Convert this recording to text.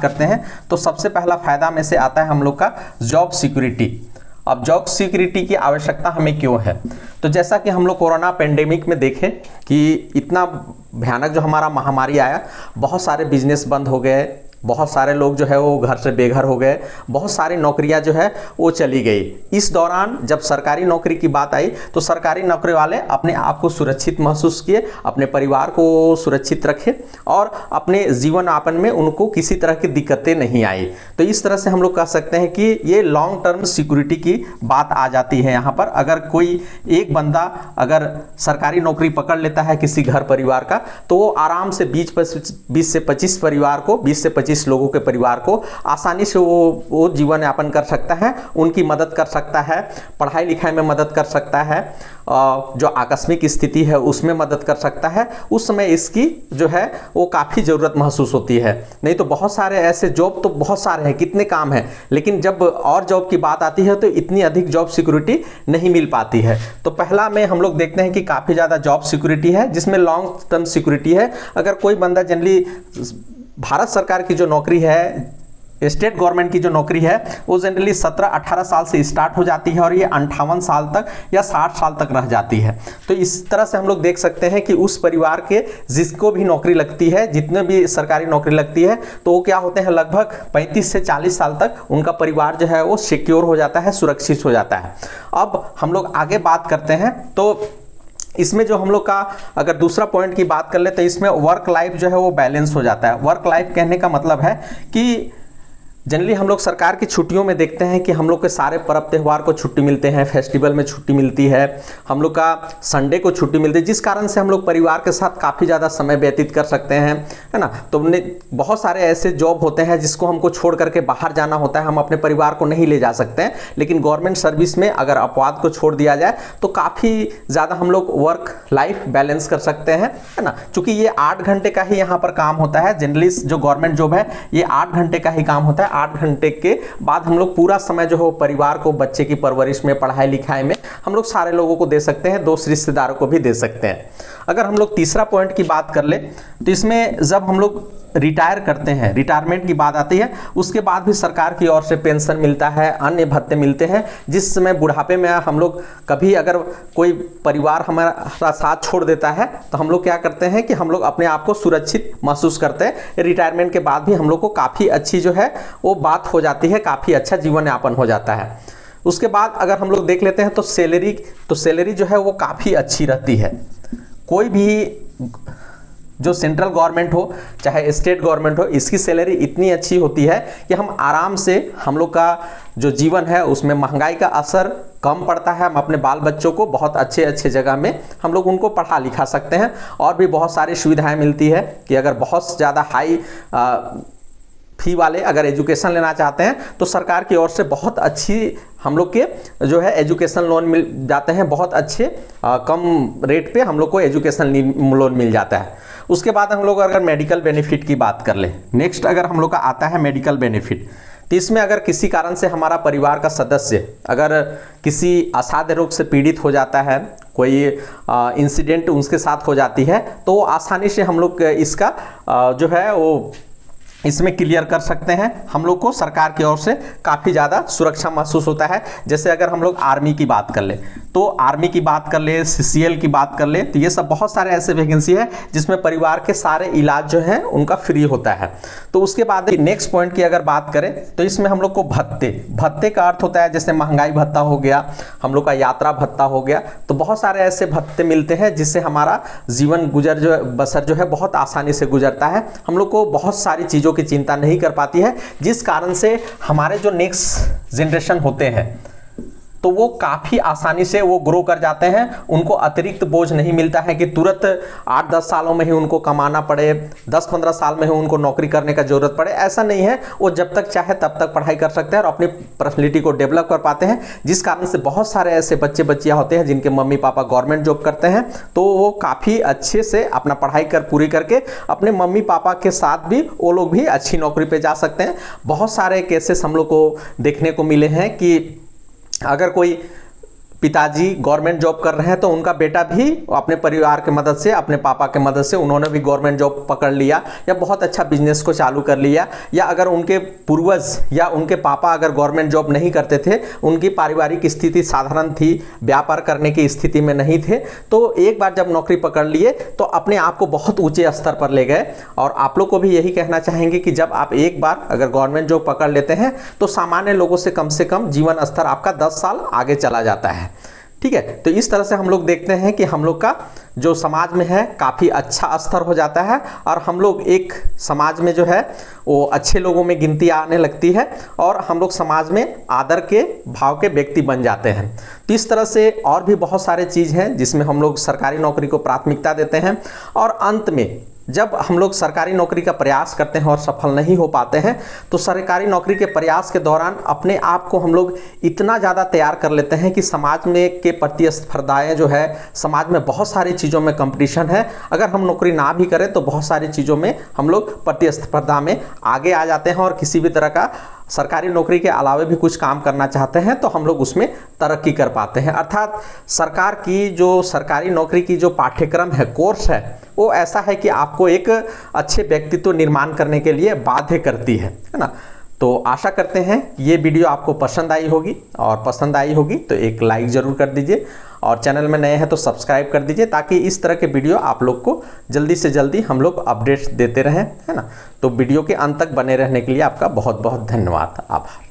करते हैं तो सबसे पहला फायदा में से आता है हम लोग का जॉब सिक्योरिटी। अब जॉब सिक्योरिटी की आवश्यकता हमें क्यों है? तो जैसा कि हम लोग कोरोना पेंडेमिक में देखें कि इतना भयानक जो हमारा महामारी आया, बहुत सारे बिजनेस बंद हो गए, बहुत सारे लोग जो है वो घर से बेघर हो गए, बहुत सारी नौकरियां जो है वो चली गई। इस दौरान जब सरकारी नौकरी की बात आई तो सरकारी नौकरी वाले अपने आप को सुरक्षित महसूस किए, अपने परिवार को सुरक्षित रखे और अपने जीवन यापन में उनको किसी तरह की दिक्कतें नहीं आई। तो इस तरह से हम लोग कह सकते हैं कि ये लॉन्ग टर्म सिक्योरिटी की बात आ जाती है यहाँ पर। अगर कोई एक बंदा अगर सरकारी नौकरी पकड़ लेता है किसी घर परिवार का, तो वो आराम से 20 से 25 परिवार को, 20 से 25 लोगों के परिवार को आसानी से वो जीवन यापन कर सकता है, उनकी मदद कर सकता है, पढ़ाई लिखाई में मदद कर सकता है, जो आकस्मिक स्थिति है उसमें मदद कर सकता है। उस समय इसकी जो है वो काफ़ी ज़रूरत महसूस होती है। नहीं तो बहुत सारे ऐसे जॉब तो बहुत सारे हैं, कितने काम हैं, लेकिन जब और जॉब की बात आती है तो इतनी अधिक जॉब सिक्योरिटी नहीं मिल पाती है। तो पहला में हम लोग देखते हैं कि काफ़ी ज़्यादा जॉब सिक्योरिटी है जिसमें लॉन्ग टर्म सिक्योरिटी है। अगर कोई बंदा जनरली भारत सरकार की जो नौकरी है, स्टेट गवर्नमेंट की जो नौकरी है, वो जनरली 17-18 साल से स्टार्ट हो जाती है और ये 58 साल तक या 60 साल तक रह जाती है। तो इस तरह से हम लोग देख सकते हैं कि उस परिवार के जिसको भी नौकरी लगती है, जितने भी सरकारी नौकरी लगती है, तो वो क्या होते हैं, लगभग 35 से 40 साल तक उनका परिवार जो है वो सिक्योर हो जाता है, सुरक्षित हो जाता है। अब हम लोग आगे बात करते हैं तो इसमें जो हम लोग का अगर दूसरा पॉइंट की बात कर ले तो इसमें वर्क लाइफ जो है वो बैलेंस हो जाता है। वर्क लाइफ कहने का मतलब है कि जनरली हम लोग सरकार की छुट्टियों में देखते हैं कि हम लोग के सारे पर्व त्यौहार को छुट्टी मिलते हैं, फेस्टिवल में छुट्टी मिलती है, हम लोग का संडे को छुट्टी मिलती है, जिस कारण से हम लोग परिवार के साथ काफ़ी ज़्यादा समय व्यतीत कर सकते हैं, है ना। तो बहुत सारे ऐसे जॉब होते हैं जिसको हमको छोड़ करके बाहर जाना होता है, हम अपने परिवार को नहीं ले जा सकते हैं, लेकिन गवर्नमेंट सर्विस में अगर अपवाद को छोड़ दिया जाए तो काफ़ी ज़्यादा हम लोग वर्क लाइफ बैलेंस कर सकते हैं, है ना। चूँकि ये 8 घंटे का ही यहाँ पर काम होता है, जनरली जो गवर्नमेंट जॉब है ये 8 घंटे का ही काम होता है। 8 घंटे के बाद हम लोग पूरा समय जो है परिवार को, बच्चे की परवरिश में, पढ़ाई लिखाई में हम लोग सारे लोगों को दे सकते हैं, दोस्त रिश्तेदारों को भी दे सकते हैं। अगर हम लोग तीसरा पॉइंट की बात कर ले तो इसमें जब हम लोग रिटायर करते हैं, रिटायरमेंट की बात आती है, उसके बाद भी सरकार की ओर से पेंशन मिलता है, अन्य भत्ते मिलते हैं, जिस समय बुढ़ापे में हम लोग कभी अगर कोई परिवार हमारा साथ छोड़ देता है तो हम लोग क्या करते हैं कि हम लोग अपने आप को सुरक्षित महसूस करते हैं। रिटायरमेंट के बाद भी हम लोग को काफ़ी अच्छी जो है वो बात हो जाती है, काफ़ी अच्छा जीवन यापन हो जाता है। उसके बाद अगर हम लोग देख लेते हैं तो सैलरी जो है वो काफ़ी अच्छी रहती है। कोई भी जो सेंट्रल गवर्नमेंट हो चाहे स्टेट गवर्नमेंट हो, इसकी सैलरी इतनी अच्छी होती है कि हम आराम से, हम लोग का जो जीवन है उसमें महंगाई का असर कम पड़ता है। हम अपने बाल बच्चों को बहुत अच्छे अच्छे जगह में हम लोग उनको पढ़ा लिखा सकते हैं और भी बहुत सारी सुविधाएं मिलती है कि अगर बहुत ज़्यादा हाई फी वाले अगर एजुकेशन लेना चाहते हैं तो सरकार की ओर से बहुत अच्छी हम लोग के जो है एजुकेशन लोन मिल जाते हैं, बहुत अच्छे कम रेट पे हम लोग को एजुकेशन लोन मिल जाता है। उसके बाद हम लोग अगर मेडिकल बेनिफिट की बात कर ले, नेक्स्ट अगर हम लोग का आता है मेडिकल बेनिफिट, तो इसमें अगर किसी कारण से हमारा परिवार का सदस्य अगर किसी असाध्य रोग से पीड़ित हो जाता है, कोई इंसिडेंट उसके साथ हो जाती है, तो आसानी से हम लोग इसका जो है वो इसमें क्लियर कर सकते हैं। हम लोग को सरकार की ओर से काफ़ी ज़्यादा सुरक्षा महसूस होता है। जैसे अगर हम लोग आर्मी की बात कर ले तो आर्मी की बात कर ले, CCL की बात कर ले, तो ये सब बहुत सारे ऐसे वैकेंसी है जिसमें परिवार के सारे इलाज जो है उनका फ्री होता है। तो उसके बाद नेक्स्ट पॉइंट की अगर बात करें तो इसमें हम लोग को भत्ते का अर्थ होता है जैसे महंगाई भत्ता हो गया, हम लोग का यात्रा भत्ता हो गया, तो बहुत सारे ऐसे भत्ते मिलते हैं जिससे हमारा जीवन बसर जो है बहुत आसानी से गुजरता है। हम लोग को बहुत सारी चीज़ों की चिंता नहीं कर पाती है, जिस कारण से हमारे जो नेक्स्ट जनरेशन होते हैं तो वो काफ़ी आसानी से वो ग्रो कर जाते हैं। उनको अतिरिक्त बोझ नहीं मिलता है कि तुरंत 8-10 सालों में ही उनको कमाना पड़े, 10-15 साल में ही उनको नौकरी करने का जरूरत पड़े, ऐसा नहीं है। वो जब तक चाहे तब तक पढ़ाई कर सकते हैं और अपनी पर्सनैलिटी को डेवलप कर पाते हैं, जिस कारण से बहुत सारे ऐसे बच्चे बच्चियाँ होते हैं जिनके मम्मी पापा गवर्नमेंट जॉब करते हैं, तो वो काफ़ी अच्छे से अपना पढ़ाई पूरी करके अपने मम्मी पापा के साथ भी वो लोग भी अच्छी नौकरी पर जा सकते हैं। बहुत सारे केसेस हम लोग को देखने को मिले हैं कि अगर कोई पिताजी गवर्नमेंट जॉब कर रहे हैं तो उनका बेटा भी अपने परिवार के मदद से, अपने पापा के मदद से उन्होंने भी गवर्नमेंट जॉब पकड़ लिया या बहुत अच्छा बिजनेस को चालू कर लिया। या अगर उनके पूर्वज या उनके पापा अगर गवर्नमेंट जॉब नहीं करते थे, उनकी पारिवारिक स्थिति साधारण थी, व्यापार करने की स्थिति में नहीं थे, तो एक बार जब नौकरी पकड़ लिए तो अपने आप को बहुत ऊंचे स्तर पर ले गए। और आप लोग को भी यही कहना चाहेंगे कि जब आप एक बार अगर गवर्नमेंट जॉब पकड़ लेते हैं तो सामान्य लोगों से कम जीवन स्तर आपका 10 साल आगे चला जाता है। ठीक है, तो इस तरह से हम लोग देखते हैं कि हम लोग का जो समाज में है काफ़ी अच्छा स्तर हो जाता है और हम लोग एक समाज में जो है वो अच्छे लोगों में गिनती आने लगती है और हम लोग समाज में आदर के भाव के व्यक्ति बन जाते हैं। तो इस तरह से और भी बहुत सारे चीज़ हैं जिसमें हम लोग सरकारी नौकरी को प्राथमिकता देते हैं। और अंत में जब हम लोग सरकारी नौकरी का प्रयास करते हैं और सफल नहीं हो पाते हैं तो सरकारी नौकरी के प्रयास के दौरान अपने आप को हम लोग इतना ज़्यादा तैयार कर लेते हैं कि समाज में के प्रतिस्पर्धाएं जो है, समाज में बहुत सारी चीज़ों में कंपटीशन है, अगर हम नौकरी ना भी करें तो बहुत सारी चीज़ों में हम लोग प्रतिस्पर्धा में आगे आ जाते हैं और किसी भी तरह का सरकारी नौकरी के अलावा भी कुछ काम करना चाहते हैं तो हम लोग उसमें तरक्की कर पाते हैं। अर्थात सरकार की जो सरकारी नौकरी की जो पाठ्यक्रम है, कोर्स है, वो ऐसा है कि आपको एक अच्छे व्यक्तित्व निर्माण करने के लिए बाध्य करती है ना। तो आशा करते हैं ये वीडियो आपको पसंद आई होगी और पसंद आई होगी तो एक लाइक ज़रूर कर दीजिए और चैनल में नए हैं तो सब्सक्राइब कर दीजिए ताकि इस तरह के वीडियो आप लोग को जल्दी से जल्दी हम लोग अपडेट्स देते रहें, है ना। तो वीडियो के अंत तक बने रहने के लिए आपका बहुत बहुत धन्यवाद, आभार।